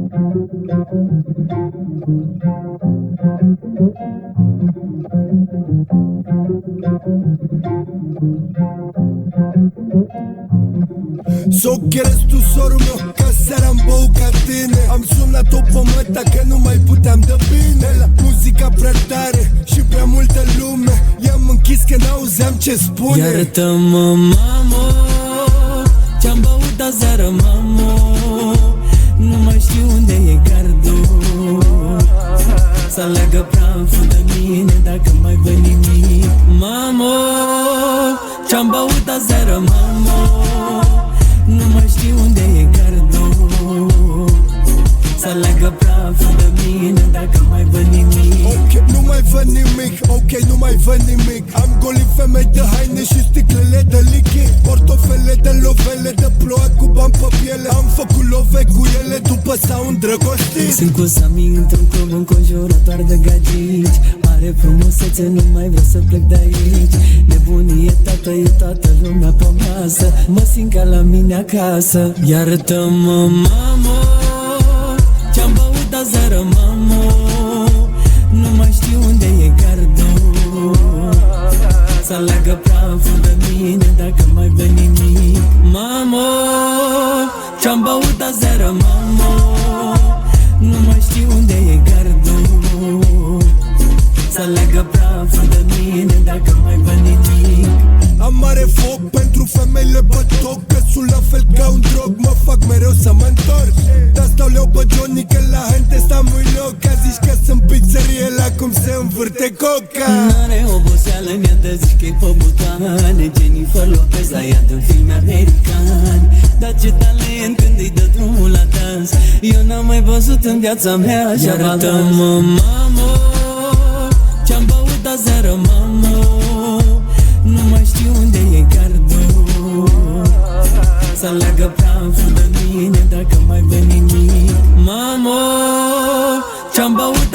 So quieres tu sorul meu, ca seara-mi bău ca tine. Am sunat-o pe măta că nu mai puteam de bine. La muzica prea tare și prea multă lume, i-am închis că n-auzeam ce spune. Iartă-mă, mamo, ce-am băut aseară, mamo. Nu mai știu unde e gardul. Să aleagă praful de mine dacă mai văd nimic. Mamo, ce-am băut aseară, mamo. Nu mai știu unde e gardul. Să aleagă praful de mine dacă mai văd nimic. Ok, nu mai văd nimic, ok, nu mai văd nimic. Am golit femei de haine și sticlele de lichid, portofele de lovele de ploaie cu bani pe piele. Am făcut love cu ele după s-au îndrăgostit. Sunt cu Sami într-un club înconjurat doar de gagici. Are frumusețe, nu mai vreau să plec de aici. Nebunie, tată, e toată lumea pe masă. Mă simt ca la mine acasă. Iartă-mă, mamo, ce-am băut aseară, mamo. Nu mai știu unde e gardul. Să aleagă praful de mine dacă mai văd nimic. Mamo, ce-am băut aseară, mamo. Nu mai știu unde e gardul. Să aleagă praful de mine dacă mai văd nimic. Am mare foc pentru femeile bătoc, că sunt la fel ca un drog, mă fac mereu să mă întorc. Dar stau leu pe Johnny că la gente sta muy loc. Ca zici că sunt pizzerie la cum se învârte coca. N-are oboseală, mi-a de zici că-i pe butoane. Jennifer Lopez la ea din filme americani. Dar ce talent când îi dă drumul la dans. Eu n-am mai văzut în viața mea așa. Iartă-mă, mamo, ce-am băut aseară, mamo. Nu mai știu unde e gardul. Să aleagă praful de mine dacă mai văd nimic. Mamo, ce-am băut